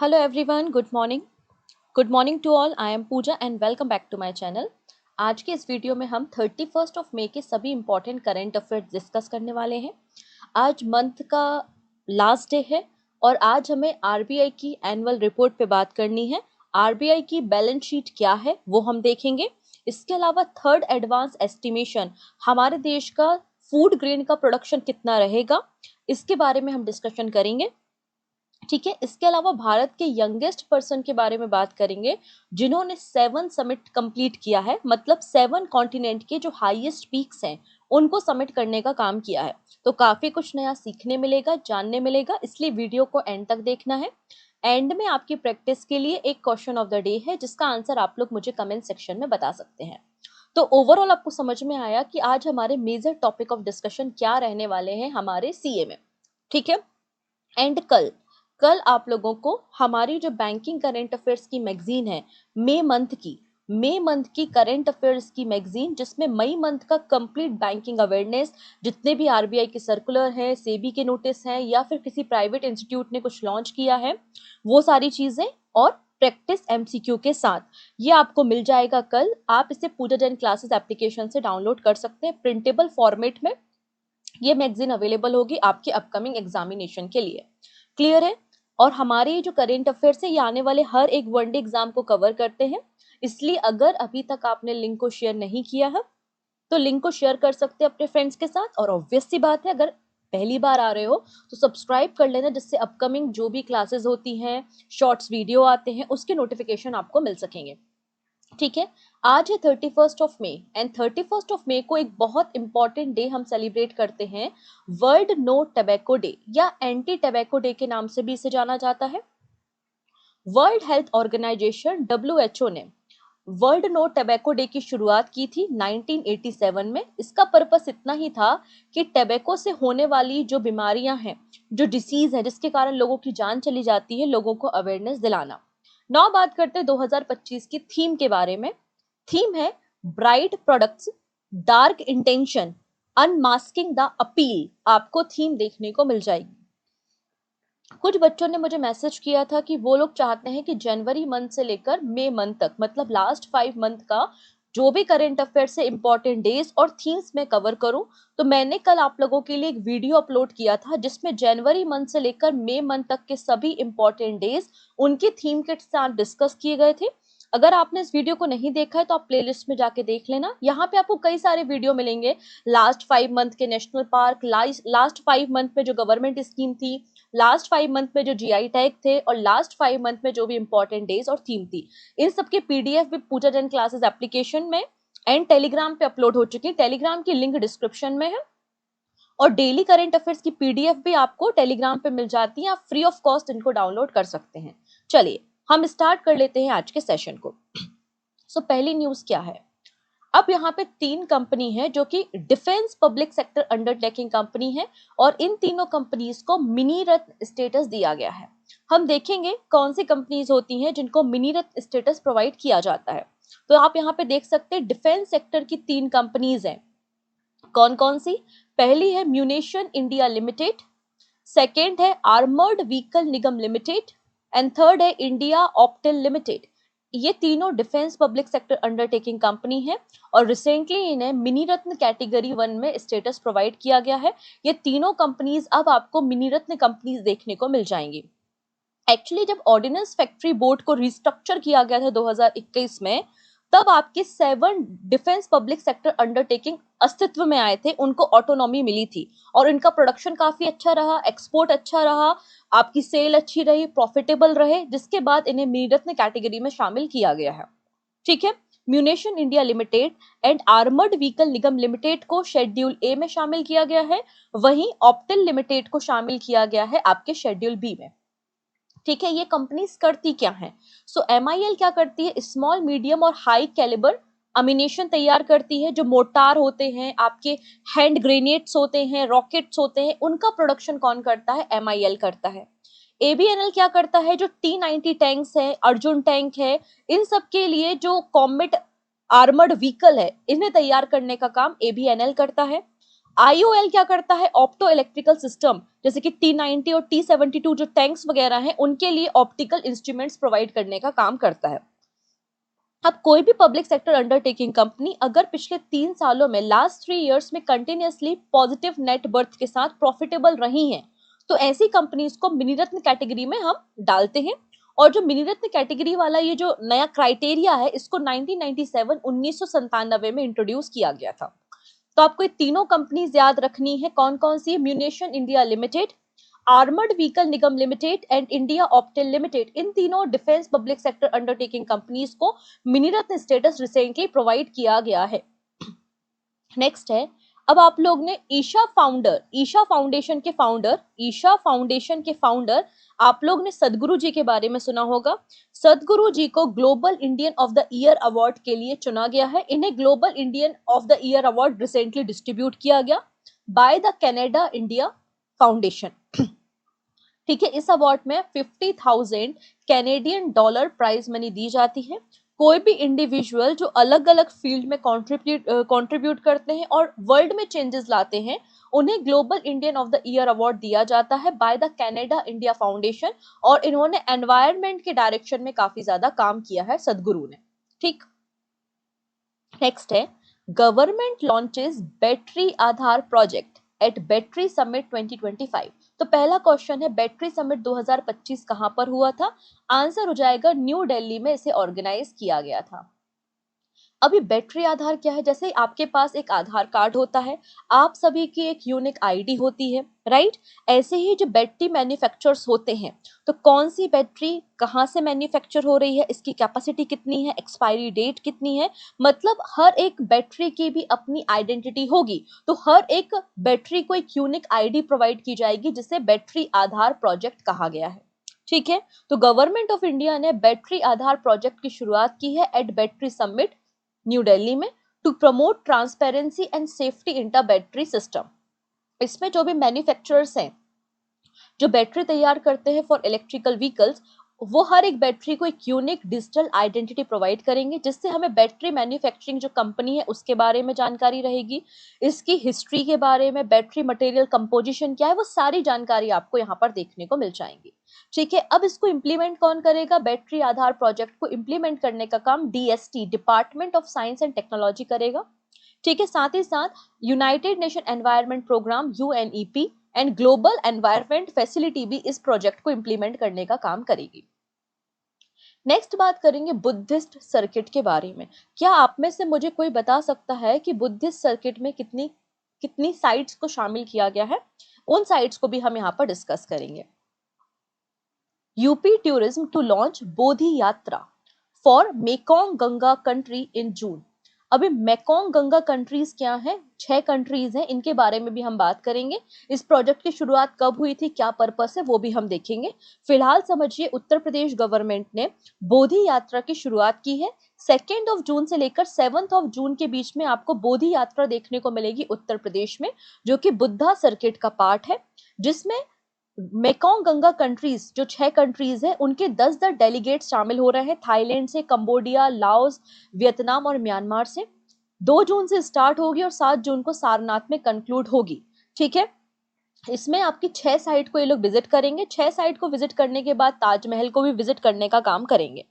Hello everyone, good morning. Good morning to all. I am Pooja and welcome back to my channel. आज के इस video में हम 31st of मई के सभी इंपॉर्टेंट करंट अफेयर्स डिस्कस करने वाले हैं। आज मंथ का लास्ट डे है और आज हमें आरबीआई की एनुअल रिपोर्ट पे बात करनी है। आरबीआई की बैलेंस शीट क्या है वो हम देखेंगे। इसके अलावा थर्ड एडवांस एस्टिमेशन हमारे देश का फूड ग्रेन का प्रोडक्शन कितना रहेगा, इसके बारे में हम डिस्कशन करेंगे। ठीक है, इसके अलावा भारत के यंगेस्ट पर्सन के बारे में बात करेंगे जिन्होंने 7 समिट कंप्लीट किया है, मतलब 7 कॉन्टिनेंट के जो हाईएस्ट पीक्स हैं उनको समिट करने का काम किया है। तो काफी कुछ नया सीखने मिलेगा, जानने मिलेगा, इसलिए वीडियो को एंड तक देखना है। एंड में आपकी प्रैक्टिस के लिए एक क्वेश्चन ऑफ द डे है जिसका आंसर आप लोग मुझे कमेंट सेक्शन में बता सकते हैं। तो ओवरऑल आपको समझ में आया कि आज हमारे मेजर टॉपिक ऑफ डिस्कशन क्या रहने वाले हैं हमारे सीए में। ठीक है, एंड कल कल आप लोगों को हमारी जो बैंकिंग करंट अफेयर्स की मैगजीन है मई मंथ की करंट अफेयर्स की मैगजीन, जिसमें मई मंथ का कंप्लीट बैंकिंग अवेयरनेस, जितने भी आरबीआई के सर्कुलर हैं, सेबी के नोटिस हैं या फिर किसी प्राइवेट इंस्टीट्यूट ने कुछ लॉन्च किया है, वो सारी चीजें और प्रैक्टिस एमसीक्यू के साथ ये आपको मिल जाएगा कल। आप इसे पूजा जैन क्लासेस एप्लीकेशन से डाउनलोड कर सकते हैं। प्रिंटेबल फॉर्मेट में ये मैगजीन अवेलेबल होगी आपके अपकमिंग एग्जामिनेशन के लिए। क्लियर है? और हमारे जो करेंट अफेयर्स है ये आने वाले हर एक वनडे एग्जाम को कवर करते हैं, इसलिए अगर अभी तक आपने लिंक को शेयर नहीं किया है तो लिंक को शेयर कर सकते हैं अपने फ्रेंड्स के साथ। और ऑब्वियस सी बात है, अगर पहली बार आ रहे हो तो सब्सक्राइब कर लेना, जिससे अपकमिंग जो भी क्लासेस होती हैं, शॉर्ट्स वीडियो आते हैं, उसके नोटिफिकेशन आपको मिल सकेंगे। ठीक है, आज है 31st of May and 31st of May को एक बहुत इंपॉर्टेंट डे हम सेलिब्रेट करते हैं, वर्ल्ड नो टबैको डे या एंटी टबैको डे के नाम से भी इसे जाना जाता है। वर्ल्ड हेल्थ ऑर्गेनाइजेशन डब्ल्यूएचओ ने वर्ल्ड नो टबैको डे की शुरुआत की थी 1987 में। इसका पर्पस इतना ही था कि टबैको से होने वाली जो बीमारियां हैं, जो डिसीज है जिसके कारण लोगों की जान चली जाती है, लोगों को अवेयरनेस दिलाना। नौ बात करते हैं 2025 की थीम के बारे में। थीम है bright products, dark intention, unmasking the appeal. आपको थीम देखने को मिल जाएगी। कुछ बच्चों ने मुझे मैसेज किया था कि वो लोग चाहते हैं कि जनवरी मंथ से लेकर मई मंथ तक, मतलब लास्ट 5 मंथ का जो भी करंट अफेयर से इंपॉर्टेंट डेज और थीम्स में कवर करूं। तो मैंने कल आप लोगों के लिए एक वीडियो अपलोड किया था जिसमें जनवरी मंथ से लेकर मई मंथ तक के सभी इंपॉर्टेंट डेज उनके थीम के साथ डिस्कस किए गए थे। अगर आपने इस वीडियो को नहीं देखा है तो आप प्लेलिस्ट में जाके देख लेना। यहाँ पे आपको कई सारे वीडियो मिलेंगे, लास्ट 5 मंथ के नेशनल पार्क, लास्ट 5 मंथ में जो गवर्नमेंट स्कीम थी, लास्ट 5 मंथ में जो जीआई टैग थे, और लास्ट 5 मंथ में जो भी इंपॉर्टेंट डेज और थीम थी, इन सबके पीडीएफ भी पूजा जैन क्लासेस एप्लीकेशन में एंड टेलीग्राम पे अपलोड हो चुकी है। टेलीग्राम की लिंक डिस्क्रिप्शन में है और डेली करंट अफेयर्स की पीडीएफ भी आपको टेलीग्राम पे मिल जाती है। आप फ्री ऑफ कॉस्ट इनको डाउनलोड कर सकते हैं। चलिए हम स्टार्ट कर लेते हैं आज के सेशन को। पहली न्यूज क्या है? अब यहाँ पे 3 कंपनी है जो कि defence public sector undertaking company है और इन तीनों कंपनीज को मिनी रत्न स्टेटस दिया गया है। हम देखेंगे कौन सी कंपनीज होती हैं जिनको मिनी रत्न स्टेटस प्रोवाइड किया जाता है। तो आप यहाँ पे देख सकते हैं डिफेंस सेक्टर की 3 कंपनीज हैं। कौन कौन सी? पहली है म्यूनेशन इंडिया लिमिटेड, सेकेंड है armoured vehicle Nigam limited and third है इंडिया ऑप्टेल लिमिटेड। ये तीनों defence public sector undertaking company है और रिसेंटली इन्हें मिनी रत्न कैटेगरी 1 में स्टेटस प्रोवाइड किया गया है। ये तीनों कंपनीज अब आपको मिनी रत्न कंपनीज देखने को मिल जाएंगी। एक्चुअली जब ऑर्डिनेंस फैक्ट्री बोर्ड को रिस्ट्रक्चर किया गया था 2021 में, तब आपके 7 डिफेंस पब्लिक सेक्टर अंडरटेकिंग अस्तित्व में आए थे, उनको ऑटोनॉमी मिली थी और इनका प्रोडक्शन काफी अच्छा रहा, एक्सपोर्ट अच्छा रहा, आपकी सेल अच्छी रही, प्रॉफिटेबल रहे, जिसके बाद इन्हें मिनी रत्न कैटेगरी में शामिल किया गया है। ठीक है, munition India limited and armoured vehicle Nigam limited को शेड्यूल ए में शामिल किया गया है, वहीं ऑप्टेल लिमिटेड को शामिल किया गया है आपके शेड्यूल बी में। ठीक है, ये कंपनीज करती क्या है? एमआईएल क्या करती है? स्मॉल, मीडियम और हाई कैलिबर अमिनेशन तैयार करती है। जो मोर्टार होते हैं, आपके हैंड ग्रेनेड्स होते हैं, रॉकेट्स होते हैं, उनका प्रोडक्शन कौन करता है? एमआईएल करता है। एबीएनएल क्या करता है? जो T90 टैंक्स है, अर्जुन टैंक है, इन सब के लिए जो कॉम्बैट आर्मर्ड व्हीकल है, इन्हें तैयार करने का काम एबीएनएल करता है। IOL क्या करता है, ऑप्टो इलेक्ट्रिकल सिस्टम, जैसे कि T90 और T72 जो टैंक्स वगैरह हैं उनके लिए ऑप्टिकल इंस्ट्रूमेंट्स प्रोवाइड करने का काम करता है। अब कोई भी पब्लिक सेक्टर अंडरटेकिंग कंपनी अगर पिछले 3 सालों में, लास्ट 3 इयर्स में कंटिन्यूअसली पॉजिटिव नेट बर्थ के साथ प्रॉफिटेबल रही हैं, तो ऐसी कंपनीज को मिनी रत्न कैटेगरी में हम डालते हैं। और जो मिनी रत्न कैटेगरी वाला ये जो नया क्राइटेरिया है, इसको 1997 में इंट्रोड्यूस किया गया था। तो आपको ये तीनों कंपनीज याद रखनी है, कौन कौन सी है, munition India limited, armoured vehicle Nigam limited and India Optel limited. इन तीनों defence public sector undertaking companies को mini ratna status recently provide किया गया है। नेक्स्ट है, अब आप लोग ने ईशा फाउंडेशन के फाउंडर आप लोग ने सदगुरु जी के बारे में सुना होगा। सदगुरु जी को global Indian of the year award के लिए चुना गया है। इन्हें global Indian of the year award recently distribute किया गया by the Canada India foundation. ठीक है, इस अवार्ड में 50,000 कैनेडियन डॉलर प्राइज मनी दी जाती है। कोई भी इंडिविजुअल जो अलग अलग फील्ड में कंट्रीब्यूट करते हैं और वर्ल्ड में चेंजेस लाते हैं, उन्हें global Indian of the year award दिया जाता है by the Canada India foundation. और इन्होंने एनवायरनमेंट के डायरेक्शन में काफी ज्यादा काम किया है सदगुरु ने। ठीक, नेक्स्ट है, government launches battery Aadhaar project at battery summit 2025। तो पहला क्वेश्चन है, बैटरी समिट 2025 कहां पर हुआ था? आंसर हो जाएगा न्यू दिल्ली में इसे ऑर्गेनाइज किया गया था। अभी बैटरी आधार क्या है? जैसे आपके पास एक आधार कार्ड होता है, आप सभी की एक यूनिक आईडी होती है, राइट? ऐसे ही जो बैटरी मैन्युफैक्चरर्स होते हैं, तो कौन सी बैटरी कहाँ से मैन्युफैक्चर हो रही है, इसकी कैपेसिटी कितनी है, एक्सपायरी डेट कितनी है, मतलब हर एक बैटरी की भी अपनी आइडेंटिटी होगी। तो हर एक बैटरी को एक यूनिक आईडी प्रोवाइड की जाएगी, जिसे बैटरी आधार प्रोजेक्ट कहा गया है। ठीक है, तो गवर्नमेंट ऑफ इंडिया ने बैटरी आधार प्रोजेक्ट की शुरुआत की है at battery summit New Delhi में, to promote transparency and safety in the battery system. इसमें जो भी मैन्युफैक्चरर्स हैं जो बैटरी तैयार करते हैं फॉर इलेक्ट्रिकल व्हीकल्स, वो हर एक बैटरी को एक यूनिक डिजिटल आइडेंटिटी प्रोवाइड करेंगे, जिससे हमें बैटरी मैन्युफैक्चरिंग जो कंपनी है उसके बारे में जानकारी रहेगी, इसकी हिस्ट्री के बारे में, बैटरी मटेरियल कंपोजिशन क्या है, वो सारी जानकारी आपको यहाँ पर देखने को मिल जाएंगी। ठीक है, अब इसको इम्प्लीमेंट कौन करेगा? बैटरी आधार प्रोजेक्ट को इम्प्लीमेंट करने का काम DST, department of science and technology करेगा। ठीक है, साथ ही साथ united nation environment programme UNEP and global environment facility भी इस प्रोजेक्ट को इम्प्लीमेंट करने का काम करेगी। नेक्स्ट बात करेंगे बुद्धिस्ट सर्किट के बारे में। क्या आप में से मुझे कोई बता सकता है कि बुद्धिस्ट सर्किट में कितनी कितनी साइट्स को शामिल किया गया है? उन साइट्स को भी हम यहाँ पर डिस्कस करेंगे। UP tourism to launch Bodhi Yatra for Mekong Ganga country in June. अभी मेकोंग गंगा कंट्रीज क्या है? 6 कंट्रीज हैं, इनके बारे में भी हम बात करेंगे। इस प्रोजेक्ट की शुरुआत कब हुई थी, क्या पर्पस है, वो भी हम देखेंगे। फिलहाल समझिए, उत्तर प्रदेश गवर्नमेंट ने बोधि यात्रा की शुरुआत की है। 2 जून से लेकर 7 जून के बीच में आपको बोधि यात्रा देखने को मिलेगी उत्तर प्रदेश में, जो कि बुद्धा सर्किट का पार्ट है, जिसमें मेकोंग गंगा कंट्रीज जो 6 कंट्रीज है, उनके 10 डेलीगेट्स शामिल हो रहे हैं, थाईलैंड से, कंबोडिया, लाओस, वियतनाम और म्यांमार से। 2 जून से स्टार्ट होगी और 7 जून को सारनाथ में कंक्लूड होगी। ठीक है, इसमें आपकी 6 साइट को ये लोग विजिट करेंगे। 6 साइट को विजिट करने के बाद ताजमहल को भी विजिट करने का काम करेंगे।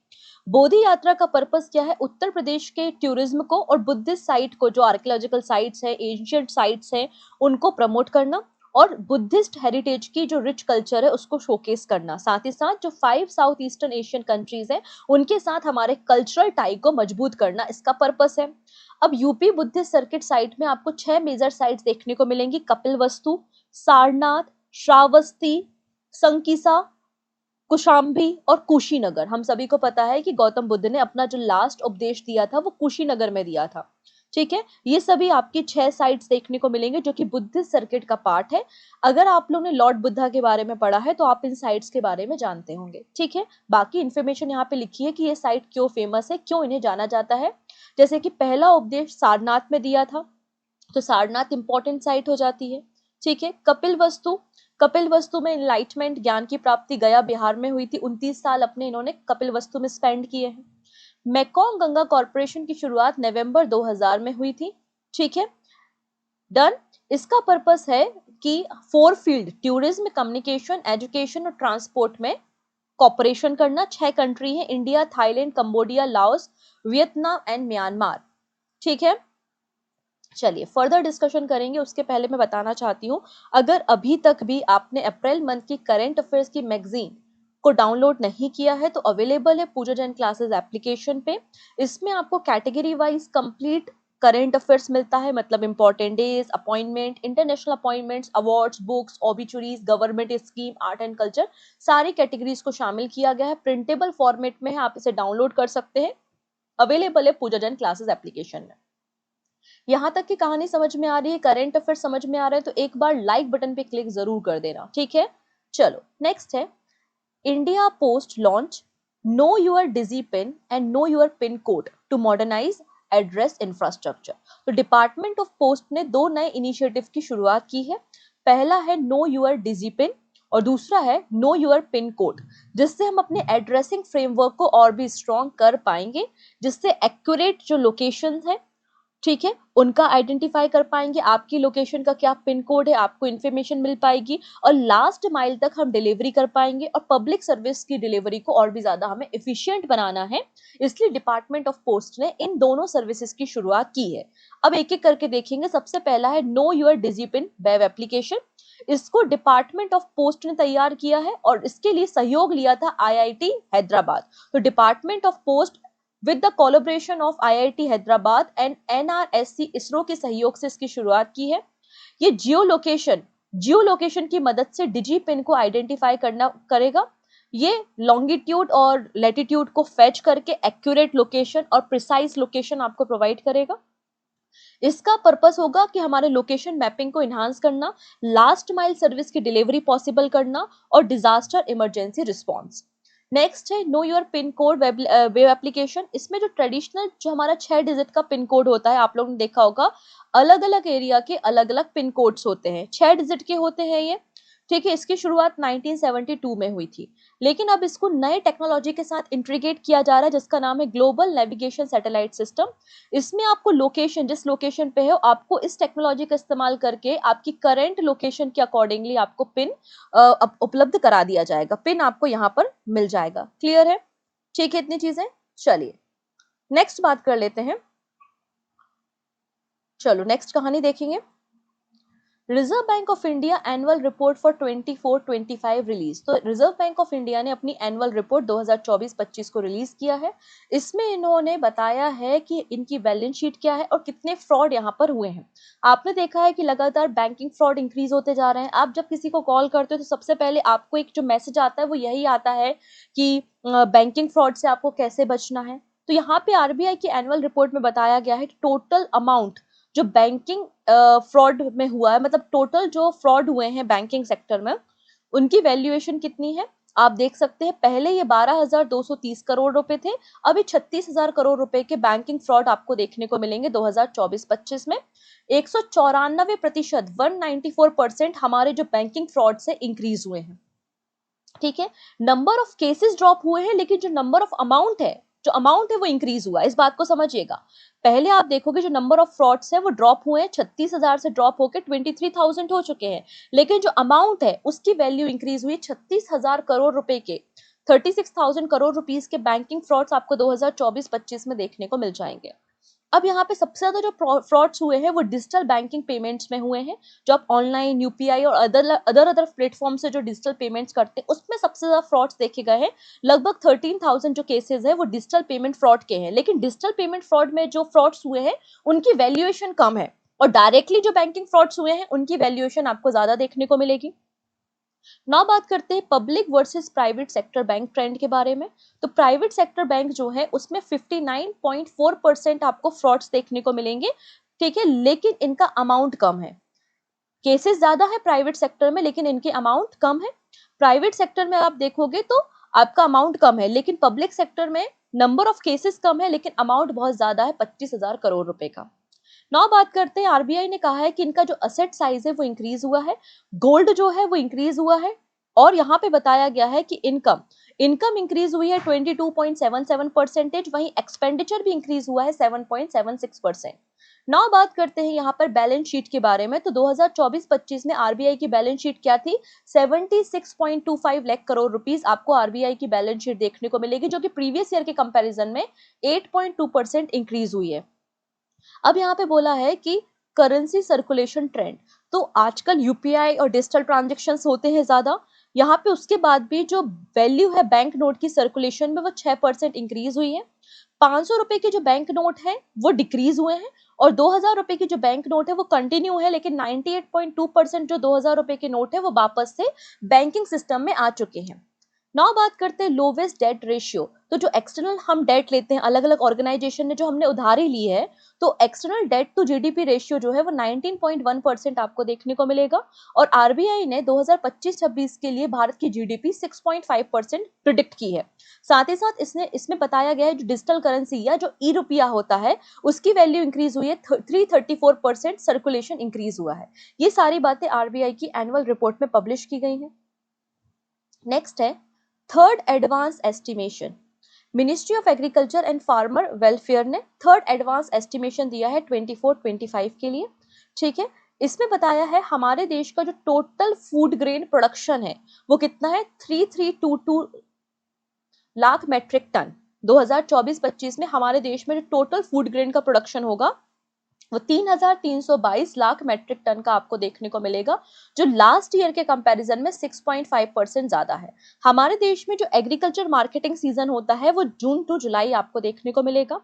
बोधि यात्रा का पर्पस क्या है? उत्तर प्रदेश के टूरिज्म को और बुद्धिस्ट साइट को, जो आर्कियोलॉजिकल साइट्स है, एंशिएंट साइट्स है, उनको प्रमोट करना और बुद्धिस्ट हेरिटेज की जो रिच कल्चर है उसको शोकेस करना। साथ ही साथ जो 5 साउथ ईस्टर्न एशियन कंट्रीज हैं, उनके साथ हमारे कल्चरल टाई को मजबूत करना इसका पर्पस है। अब यूपी बुद्धिस्ट सर्किट साइट में आपको 6 मेजर साइट्स देखने को मिलेंगी: कपिलवस्तु, सारनाथ, श्रावस्ती, संकिसा, कुशाम्बी और कुशीनगर। हम सभी को पता है कि गौतम बुद्ध ने अपना जो लास्ट उपदेश दिया था वो कुशीनगर में दिया था। ठीक है, ये सभी आपकी 6 साइट्स देखने को मिलेंगे जो कि बुद्धिस्ट सर्किट का पार्ट है। अगर आप लोग ने लॉर्ड बुद्धा के बारे में पढ़ा है तो आप इन साइट्स के बारे में जानते होंगे। ठीक है, बाकी इन्फॉर्मेशन यहाँ पे लिखी है कि ये साइट क्यों फेमस है, क्यों इन्हें जाना जाता है। जैसे कि पहला उपदेश सारनाथ में दिया था, तो सारनाथ इंपॉर्टेंट साइट हो जाती है। ठीक है, कपिल वस्तु में इनलाइटमेंट, ज्ञान की प्राप्ति गया बिहार में हुई थी। 29 साल अपने इन्होंने कपिल वस्तु में स्पेंड किए हैं। मेकोंग गंगा कॉर्पोरेशन की शुरुआत नवंबर 2000 में हुई थी। ठीक है, डन। इसका पर्पस है कि 4 फील्ड टूरिज्म, कम्युनिकेशन, एजुकेशन और ट्रांसपोर्ट में कॉपरेशन करना। 6 कंट्री है, India, Thailand, Cambodia, Laos, Vietnam and Myanmar. ठीक है, चलिए फर्दर डिस्कशन करेंगे। उसके पहले मैं बताना चाहती हूँ, अगर अभी तक भी आपने अप्रैल मंथ की करंट अफेयर्स की मैगजीन को डाउनलोड नहीं किया है तो अवेलेबल है पूजा जैन क्लासेस एप्लीकेशन पे। इसमें आपको category wise complete current affairs मिलता है, मतलब important days, appointment, international appointments, awards, books, obituaries, government scheme, art and culture, सारी कैटेगरीज को शामिल किया गया है। प्रिंटेबल फॉर्मेट में है, आप इसे डाउनलोड कर सकते हैं। अवेलेबल है पूजा जैन क्लासेस एप्लीकेशन में। यहां तक की कहानी समझ में आ रही है, करंट अफेयर समझ में आ रहा है, तो एक बार लाइक बटन पे क्लिक जरूर कर देना। ठीक है, चलो नेक्स्ट है, India post launch know your digi pin and know your pin code to modernise address infrastructure. तो डिपार्टमेंट ऑफ पोस्ट ने 2 नए इनिशिएटिव की शुरुआत की है। पहला है नो यूर डिजी पिन और दूसरा है नो यूर पिन कोड, जिससे हम अपने एड्रेसिंग फ्रेमवर्क को और भी स्ट्रॉन्ग कर पाएंगे, जिससे एक्यूरेट जो लोकेशंस है, ठीक है, उनका आइडेंटिफाई कर पाएंगे, आपकी लोकेशन का क्या पिन कोड है, आपको इन्फॉर्मेशन मिल पाएगी और लास्ट माइल तक हम डिलीवरी कर पाएंगे और पब्लिक सर्विस की डिलीवरी को और भी ज्यादा हमें एफिशिएंट बनाना है। इसलिए डिपार्टमेंट ऑफ पोस्ट ने इन दोनों सर्विसेज की शुरुआत की है। अब एक एक करके देखेंगे। सबसे पहला है know your digi pin web application. इसको डिपार्टमेंट ऑफ पोस्ट ने तैयार किया है और इसके लिए सहयोग लिया था आईआईटी हैदराबाद। तो department of post with the collaboration of IIT Hyderabad and NRSC ISRO के सहयोग से इसकी शुरुआत की है। ये जियो लोकेशन की मदद से डिजी पिन को आइडेंटिफाई करना करेगा। ये लॉन्गिट्यूड और लैटिट्यूड को फेच करके एक्यूरेट लोकेशन और प्रिसाइज लोकेशन आपको प्रोवाइड करेगा। इसका पर्पस होगा कि हमारे लोकेशन मैपिंग को इन्हांस करना, लास्ट माइल सर्विस की डिलीवरी पॉसिबल करना और डिजास्टर इमरजेंसी रिस्पॉन्स। नेक्स्ट है know your pin code web application. इसमें जो ट्रेडिशनल जो हमारा 6 डिजिट का पिन कोड होता है, आप लोगों ने देखा होगा, अलग अलग एरिया के अलग अलग पिन कोड्स होते हैं, 6 डिजिट के होते हैं ये। ठीक है, इसकी शुरुआत 1972 में हुई थी, लेकिन अब इसको नए टेक्नोलॉजी के साथ इंटीग्रेट किया जा रहा है, जिसका नाम है ग्लोबल नेविगेशन सैटेलाइट सिस्टम। इसमें आपको लोकेशन, जिस लोकेशन पे हो, आपको इस टेक्नोलॉजी का इस्तेमाल करके आपकी करंट लोकेशन के अकॉर्डिंगली आपको पिन उपलब्ध करा दिया जाएगा, पिन आपको यहाँ पर मिल जाएगा। क्लियर है? ठीक है, इतनी चीजें। चलिए नेक्स्ट बात कर लेते हैं। चलो नेक्स्ट कहानी देखेंगे। Reserve bank of India annual report for 24-25 release. तो रिजर्व बैंक ऑफ इंडिया ने अपनी एनुअल रिपोर्ट 2024-25 को रिलीज किया है। इसमें इन्होंने बताया है कि इनकी बैलेंस शीट क्या है और कितने फ्रॉड यहाँ पर हुए हैं। आपने देखा है कि लगातार बैंकिंग फ्रॉड इंक्रीज होते जा रहे हैं। आप जब किसी को कॉल करते हो तो सबसे पहले आपको एक जो मैसेज आता है वो यही आता है कि बैंकिंग फ्रॉड से आपको कैसे बचना है। तो यहाँ पे आरबीआई की एनुअल रिपोर्ट में बताया गया है कि टोटल अमाउंट जो बैंकिंग फ्रॉड में हुआ है, मतलब टोटल जो फ्रॉड हुए हैं बैंकिंग सेक्टर में, उनकी वैल्यूएशन कितनी है आप देख सकते हैं। पहले ये 12,230 करोड़ रुपए थे, अभी 36,000 करोड़ रुपए के बैंकिंग फ्रॉड आपको देखने को मिलेंगे 2024-25 में। 194%, 194% हमारे जो बैंकिंग फ्रॉड से इंक्रीज हुए हैं। ठीक है, नंबर ऑफ केसेस ड्रॉप हुए हैं, लेकिन जो नंबर ऑफ अमाउंट है, जो अमाउंट है वो इंक्रीज हुआ है। इस बात को समझिएगा। पहले आप देखोगे जो नंबर ऑफ फ्रॉड्स है वो ड्रॉप हुए हैं, 36,000 से ड्रॉप होकर 23,000 हो चुके हैं, लेकिन जो अमाउंट है उसकी वैल्यू इंक्रीज हुई 36,000 करोड़ रुपए के, 36,000 करोड़ रुपीस के बैंकिंग फ्रॉड्स आपको 2024-25 में देखने को मिल जाएंगे। अब यहाँ पे सबसे ज्यादा जो फ्रॉड्स हुए हैं वो डिजिटल बैंकिंग पेमेंट्स में हुए हैं। जो आप ऑनलाइन यूपीआई और अदर प्लेटफॉर्म से जो डिजिटल पेमेंट्स करते हैं उसमें सबसे ज्यादा फ्रॉड्स देखे गए हैं। लगभग 13,000 जो केसेस है वो डिजिटल पेमेंट फ्रॉड के हैं, लेकिन डिजिटल पेमेंट फ्रॉड में जो फ्रॉड्स हुए हैं उनकी वैल्यूएशन कम है और डायरेक्टली जो बैंकिंग फ्रॉड्स हुए हैं उनकी वैल्यूएशन आपको ज्यादा देखने को मिलेगी। ना बात करते हैं public versus private sector bank trend के बारे में। तो प्राइवेट सेक्टर बैंक जो है उसमें 59.4% आपको फ्रॉड्स देखने को मिलेंगे। ठीक है, लेकिन इनका अमाउंट कम है। केसेस ज्यादा है प्राइवेट सेक्टर में, लेकिन इनके अमाउंट कम है। प्राइवेट सेक्टर में आप देखोगे तो आपका अमाउंट कम है, लेकिन पब्लिक सेक्टर में नंबर ऑफ केसेस कम है, लेकिन अमाउंट बहुत ज्यादा है, 25,000 करोड़ रुपए का। नाउ बात करते हैं, आरबीआई ने कहा है कि इनका जो असेट साइज है वो इंक्रीज हुआ है, गोल्ड जो है वो इंक्रीज हुआ है, और यहाँ पे बताया गया है कि इनकम इनकम इंक्रीज हुई है 22.77%, वहीं एक्सपेंडिचर भी इंक्रीज हुआ है 7.76%। नाउ बात करते हैं यहाँ पर बैलेंस शीट के बारे में। तो 2024-25 में आरबीआई की बैलेंस शीट क्या थी? 76.25 लाख करोड़ रुपीस आपको आरबीआई की बैलेंस शीट देखने को मिलेगी, जो कि प्रीवियस ईयर के कंपैरिजन में 8.2% इंक्रीज हुई है। अब यहाँ पे बोला है कि करेंसी सर्कुलेशन ट्रेंड, तो आजकल यूपीआई और डिजिटल ट्रांजेक्शन्स होते हैं ज्यादा, यहाँ पे उसके बाद भी जो वैल्यू है बैंक नोट की सर्कुलेशन में वो 6% इंक्रीज हुई है। 500 रुपए के जो बैंक नोट है वो डिक्रीज हुए हैं, और 2000 रुपए की जो बैंक नोट है वो कंटिन्यू है, लेकिन 98.2% जो 2000 रुपए के नोट है वो वापस से बैंकिंग सिस्टम में आ चुके हैं। नाउ बात करते हैं लोवेस्ट डेट रेशियो। तो जो एक्सटर्नल हम डेट लेते हैं अलग अलग ऑर्गेनाइजेशन ने, जो हमने उधारी ली है, तो external debt to GDP ratio जो है वो 19.1% आपको देखने को मिलेगा। और आरबीआई ने 2025-26 के लिए भारत की जीडीपी 6.5% प्रिडिक्ट की है। साथ ही साथ इसमें बताया गया है जो डिजिटल करेंसी या जो ई रुपया होता है उसकी वैल्यू इंक्रीज हुई है, 334% सर्कुलेशन इंक्रीज हुआ है। ये सारी बातें आरबीआई की एनुअल रिपोर्ट में पब्लिश की गई हैं। नेक्स्ट है third advance estimation. Ministry of agriculture and farmer welfare ने थर्ड एडवांस एस्टिमेशन दिया है 24-25 के लिए। ठीक है, इसमें बताया है हमारे देश का जो टोटल फूड ग्रेन प्रोडक्शन है वो कितना है, 3322 लाख मेट्रिक टन। 2024-25 में हमारे देश में जो टोटल फूड ग्रेन का प्रोडक्शन होगा वो 3322 लाख मेट्रिक टन का आपको देखने को मिलेगा, जो लास्ट ईयर के कंपैरिजन में 6.5% ज्यादा है। हमारे देश में जो एग्रीकल्चर मार्केटिंग सीजन होता है वो जून टू जुलाई आपको देखने को मिलेगा।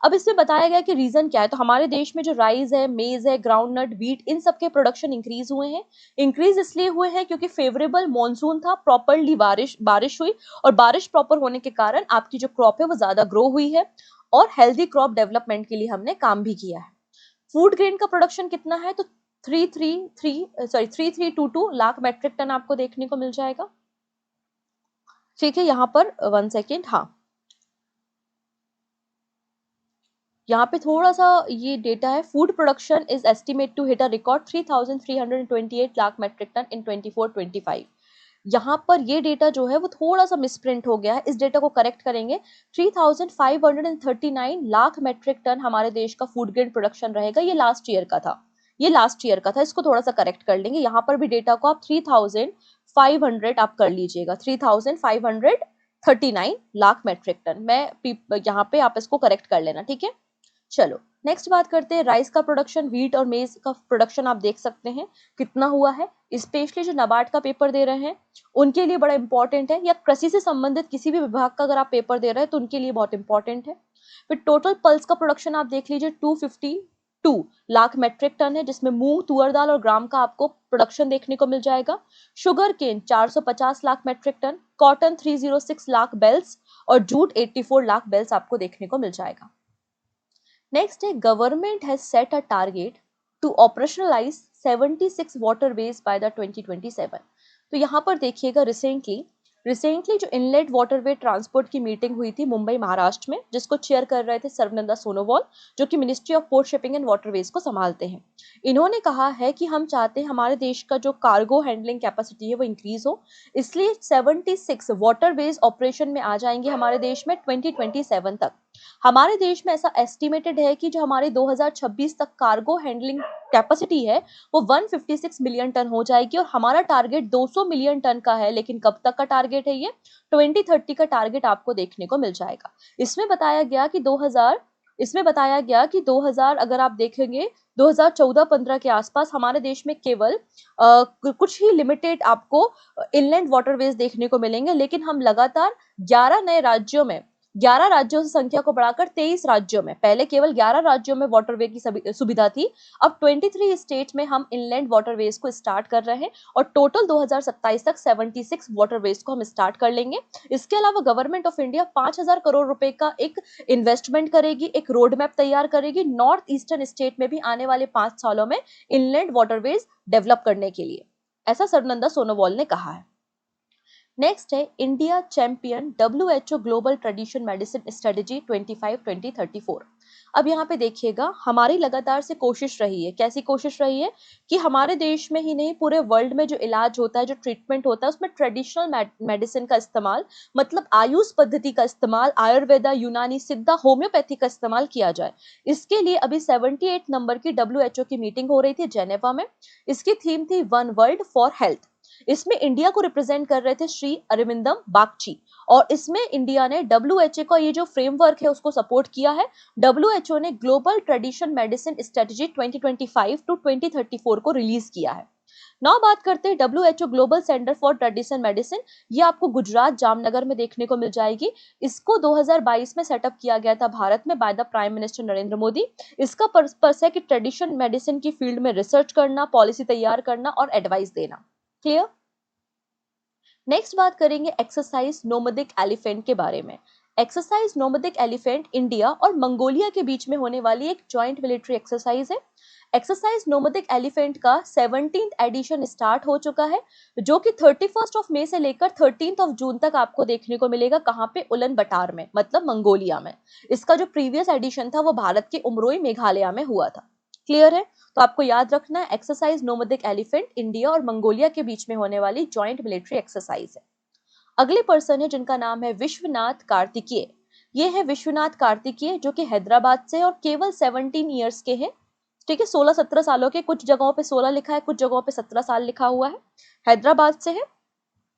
अब इसमें बताया गया कि रीजन क्या है, तो हमारे देश में जो राइस है, मेज है, ग्राउंडनट, व्हीट, इन सब के प्रोडक्शन इंक्रीज हुए हैं। इंक्रीज इसलिए हुए हैं क्योंकि फेवरेबल मॉनसून था, प्रॉपरली बारिश हुई, और बारिश प्रॉपर होने के कारण आपकी जो क्रॉप है वो ज्यादा ग्रो हुई है, और हेल्दी क्रॉप डेवलपमेंट के लिए हमने काम भी किया है। फूड ग्रेन का प्रोडक्शन कितना है, तो 3322 लाख मेट्रिक टन आपको देखने को मिल जाएगा। ठीक है, यहाँ पर 1 सेकेंड, हाँ यहाँ पे थोड़ा सा ये डेटा है, food production is estimate to hit a record 3328 lakh metric tonne in 24-25। यहाँ पर ये डेटा जो है वो थोड़ा सा मिसप्रिंट हो गया है, इस डेटा को करेक्ट करेंगे। 3539 लाख मेट्रिक टन हमारे देश का फूड ग्रेन प्रोडक्शन रहेगा, ये लास्ट ईयर का था, इसको थोड़ा सा करेक्ट कर लेंगे। यहाँ पर भी डेटा को आप 3500 आप कर लीजिएगा, 3539 लाख मेट्रिक टन। मैं यहाँ पे आप इसको करेक्ट कर लेना, ठीक है। चलो नेक्स्ट बात करते हैं राइस का प्रोडक्शन, व्हीट और मेज का प्रोडक्शन आप देख सकते हैं कितना हुआ है। स्पेशली जो नाबार्ड का पेपर दे रहे हैं उनके लिए बड़ा इंपॉर्टेंट है, या कृषि से संबंधित किसी भी विभाग का अगर आप पेपर दे रहे हैं तो उनके लिए बहुत इंपॉर्टेंट है। फिर टोटल पल्स का प्रोडक्शन आप देख लीजिए 252 लाख मेट्रिक टन है, जिसमें मूंग, तुअर दाल और ग्राम का आपको प्रोडक्शन देखने को मिल जाएगा। Sugar cane 450 lakh metric ton, cotton 306 lakh bales, और जूट 84 लाख बेल्स आपको देखने को मिल जाएगा। नेक्स्ट है government has set a target to operationalise 76 waterways by the 2027। तो यहाँ पर देखिएगा रिसेंटली जो इनलेट वाटरवे ट्रांसपोर्ट की मीटिंग हुई थी मुंबई महाराष्ट्र में, जिसको चेयर कर रहे थे सर्वनंदा सोनोवाल, जो कि ministry of port shipping and waterways को संभालते हैं। इन्होंने कहा है कि हम चाहते हैं हमारे देश का जो कार्गो हैंडलिंग कैपेसिटी है वो इंक्रीज हो, इसलिए 76 वाटरवेज ऑपरेशन में आ जाएंगे हमारे देश में 2027 तक। हमारे देश में ऐसा एस्टिमेटेड है कि जो हमारे 2026 तक कार्गो हैंडलिंग कैपेसिटी है वो 156 मिलियन टन हो जाएगी, और हमारा टारगेट 200 मिलियन टन का है। लेकिन कब तक का टारगेट है ये, 2030 का टारगेट आपको देखने को मिल जाएगा। इसमें बताया गया कि 2000 अगर आप देखेंगे 2014-15 के आसपास हमारे देश में केवल कुछ ही लिमिटेड आपको इनलैंड वाटरवेज देखने को मिलेंगे, लेकिन हम लगातार 11 राज्यों से संख्या को बढ़ाकर 23 राज्यों में, पहले केवल 11 राज्यों में वाटरवे की सुविधा थी, अब 23 स्टेट में हम इनलैंड वाटरवेज को स्टार्ट कर रहे हैं, और टोटल 2027 तक 76 वाटरवेज को हम स्टार्ट कर लेंगे। इसके अलावा गवर्नमेंट ऑफ इंडिया 5000 करोड़ रुपए का एक इन्वेस्टमेंट करेगी, एक रोड मैप तैयार करेगी नॉर्थ ईस्टर्न स्टेट में भी आने वाले 5 सालों में इनलैंड वाटरवेज डेवलप करने के लिए, ऐसा सर्वनंदा सोनोवाल ने कहा है। नेक्स्ट है India champion WHO global tradition medicine strategy 25-20-34। अब यहाँ पे देखिएगा, हमारी लगातार से कोशिश रही है, कैसी कोशिश रही है कि हमारे देश में ही नहीं पूरे वर्ल्ड में जो इलाज होता है, जो ट्रीटमेंट होता है, उसमें ट्रेडिशनल मेडिसिन का इस्तेमाल, मतलब आयुष पद्धति का इस्तेमाल, आयुर्वेदा, यूनानी, सिद्धा, होम्योपैथी का इस्तेमाल किया जाए। इसके लिए अभी 78 नंबर की WHO की मीटिंग हो रही थी जेनेवा में। इसकी थीम थी वन वर्ल्ड फॉर हेल्थ। इसमें इंडिया को रिप्रेजेंट कर रहे थे श्री अरविंदम बागची, और इसमें इंडिया ने WHO का ये जो फ्रेमवर्क है उसको सपोर्ट किया है। WHO ने global tradition medicine strategy 2025 to 2034 को रिलीज किया है। नाउ बात करते हैं WHO global centre for tradition medicine. ये आपको गुजरात जामनगर में देखने को मिल जाएगी। इसको 2022 में सेटअप किया गया था भारत में by the prime minister Narendra Modi. इसका पर्पस है कि ट्रेडिशन मेडिसिन की फील्ड में रिसर्च करना, पॉलिसी तैयार करना और एडवाइस देना। क्लियर? नेक्स्ट बात करेंगे एक्सरसाइज नोमैडिक एलिफेंट के बारे में। एक्सरसाइज नोमैडिक एलिफेंट इंडिया और मंगोलिया के बीच में होने वाली एक जॉइंट मिलिट्री एक्सरसाइज है। एक्सरसाइज नोमैडिक एलिफेंट का 17th एडिशन स्टार्ट हो चुका है, जो कि 31 मई से लेकर 13 जून तक आपको देखने को मिलेगा। कहाँ पे? उलन बटार में, मतलब मंगोलिया में। इसका जो प्रीवियस एडिशन था वो भारत के उमरोई मेघालय में हुआ था। क्लियर है? तो आपको याद रखना है, एक्सरसाइज नोमैडिक एलिफेंट इंडिया और मंगोलिया के बीच में होने वाली जॉइंट मिलिट्री एक्सरसाइज है। अगले पर्सन है जिनका नाम है विश्वनाथ कार्तिकेय। ये है विश्वनाथ कार्तिकेय, जो कि हैदराबाद से और केवल 17 ईयर्स के हैं। ठीक है, 16-17 सालों के, कुछ जगहों पे 16 लिखा है, कुछ जगहों पे 17 साल लिखा हुआ है। हैदराबाद से है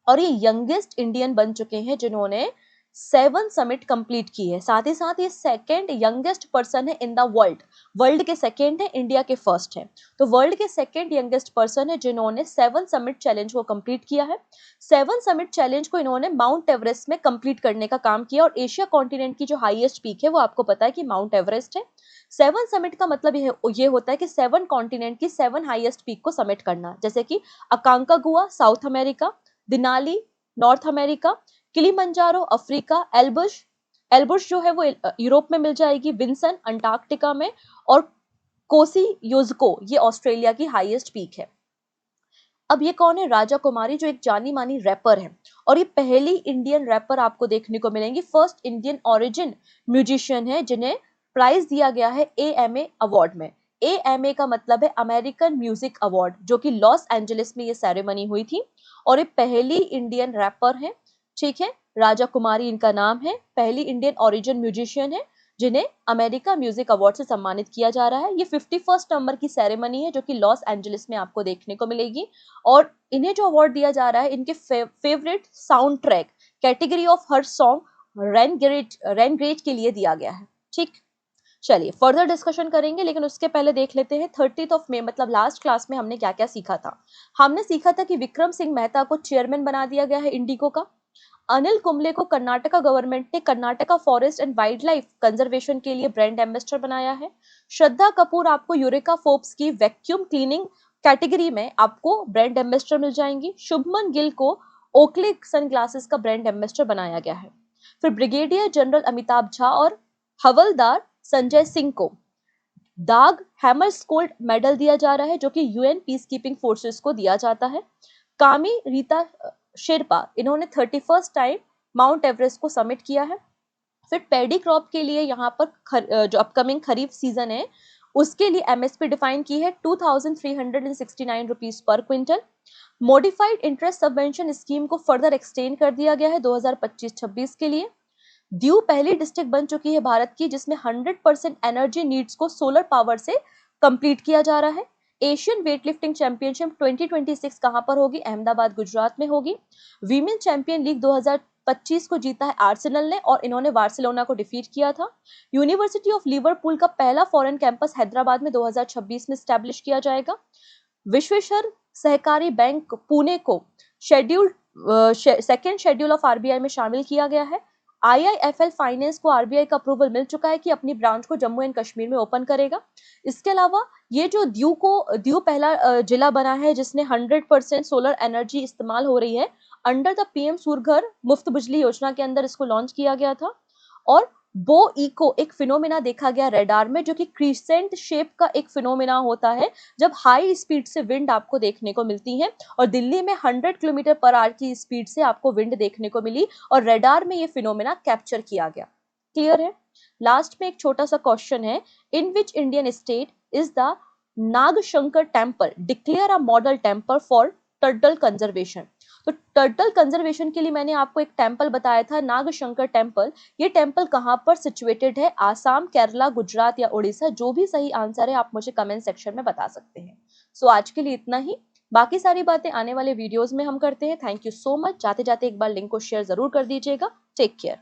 और ये यंगेस्ट इंडियन बन चुके हैं जिन्होंने 7 समिट कंप्लीट की है। साथ ही साथ ये सेकंड यंगेस्ट पर्सन है इन द वर्ल्ड। वर्ल्ड के सेकंड है, इंडिया के फर्स्ट है। तो वर्ल्ड के सेकंड यंगेस्ट पर्सन है जिन्होंने 7 समिट चैलेंज को कंप्लीट किया है। 7 समिट चैलेंज को इन्होंने माउंट एवरेस्ट में कंप्लीट करने का काम किया, और एशिया कॉन्टिनेंट की जो हाईएस्ट पीक है वो आपको पता है कि माउंट एवरेस्ट है। 7 समिट का मतलब ये होता है कि 7 कॉन्टिनेंट की 7 हाईएस्ट पीक को समिट करना, जैसे कि Aconcagua South America, Denali North America, Kilimanjaro Africa, Elbrus Elbrus जो है वो यूरोप में मिल जाएगी, विंसन अंटार्कटिका में, और कोसी योजको ये ऑस्ट्रेलिया की हाईएस्ट पीक है। अब ये कौन है? राजा कुमारी, जो एक जानी मानी रैपर है, और ये पहली इंडियन रैपर आपको देखने को मिलेंगी। फर्स्ट इंडियन ओरिजिन म्यूजिशियन है जिन्हें प्राइज दिया गया है AMA अवार्ड में। AMA का मतलब है अमेरिकन म्यूजिक अवार्ड, जो कि लॉस एंजलिस में ये सेरेमनी हुई थी, और ये पहली इंडियन रैपर है। ठीक है, राजा कुमारी इनका नाम है, पहली इंडियन ओरिजिन म्यूजिशियन है जिन्हें अमेरिका म्यूजिक अवार्ड से सम्मानित किया जा रहा है। ये 51 नंबर की सेरेमनी है जो कि लॉस एंजलिस में आपको देखने को मिलेगी, और इन्हें जो अवार्ड दिया जा रहा है इनके favourite sound track category of her song rain great के लिए दिया गया है। ठीक, चलिए फर्दर डिस्कशन करेंगे, लेकिन उसके पहले देख लेते हैं 30 मई, मतलब लास्ट क्लास में हमने क्या क्या सीखा था। हमने सीखा था कि विक्रम सिंह मेहता को चेयरमैन बना दिया गया है इंडिगो का। अनिल कुंबले को कर्नाटका गवर्नमेंट ने Karnataka forest and wild life conservation के लिए ब्रांड एम्बेसडर बनाया है। श्रद्धा कपूर आपको यूरेका फोर्ब्स की वैक्यूम क्लीनिंग कैटेगरी में आपको ब्रांड एम्बेसडर मिल जाएंगी। शुभमन गिल को ओकले सनग्लासेस का ब्रांड एम्बेसडर बनाया गया है। फिर ब्रिगेडियर जनरल अमिताभ झा और हवलदार संजय सिंह को दाग हैमरस्कोल्ड मेडल दिया जा रहा है, जो कि यूएन पीस कीपिंग फोर्सेस को दिया जाता है। कामी रीता शेरपा, इन्होंने 31st टाइम माउंट एवरेस्ट को समिट किया है। फिर पैडी क्रॉप के लिए यहाँ पर जो अपकमिंग खरीफ सीजन है उसके लिए MSP डिफाइन की है 2369 rupees per quintal. Modified interest subvention scheme को फर्दर एक्सटेंड कर दिया गया है 2025-26 के लिए। दीव पहली डिस्ट्रिक्ट बन चुकी है भारत की जिसमें 100% एनर्जी नीड्स को सोलर पावर से कंप्लीट किया जा रहा है। एशियन वेटलिफ्टिंग चैंपियनशिप 2026 कहां पर होगी? अहमदाबाद गुजरात में होगी। वीमेन चैंपियन लीग 2025 को जीता है आर्सेनल ने, और इन्होंने बार्सिलोना को डिफीट किया था। यूनिवर्सिटी ऑफ लिवरपूल का पहला फॉरेन कैंपस हैदराबाद में 2026 में स्टैब्लिश किया जाएगा। विश्वेश्वर सहकारी बैंक पुणे को सेकेंड शेड्यूल ऑफ RBI में शामिल किया गया है। IIFL फाइनेंस को RBI का अप्रूवल मिल चुका है कि अपनी ब्रांच को जम्मू एंड कश्मीर में ओपन करेगा। इसके अलावा ये जो दीव पहला जिला बना है जिसने 100% सोलर एनर्जी इस्तेमाल हो रही है, अंडर द PM सूर्य घर मुफ्त बिजली योजना के अंदर इसको लॉन्च किया गया था। और बो इको एक फिनोमेना देखा गया रेडार में, जो कि क्रिसेंट शेप का एक फिनोमेना होता है जब हाई स्पीड से विंड आपको देखने को मिलती है। और दिल्ली में 100 किलोमीटर पर आवर की स्पीड से आपको विंड देखने को मिली और रेडार में ये फिनोमेना कैप्चर किया गया। क्लियर है? लास्ट में एक छोटा सा क्वेश्चन है, in which Indian state is the Nagshankar temple declare a model temple for turtle conservation? तो टर्टल कंजर्वेशन के लिए मैंने आपको एक टेम्पल बताया था, नागशंकर टेम्पल। ये टेम्पल कहाँ पर सिचुएटेड है? आसाम, केरला, गुजरात या उड़ीसा? जो भी सही आंसर है आप मुझे कमेंट सेक्शन में बता सकते हैं। सो आज के लिए इतना ही, बाकी सारी बातें आने वाले वीडियोस में हम करते हैं। Thank you so much. जाते जाते एक बार लिंक को शेयर जरूर कर दीजिएगा। Take care.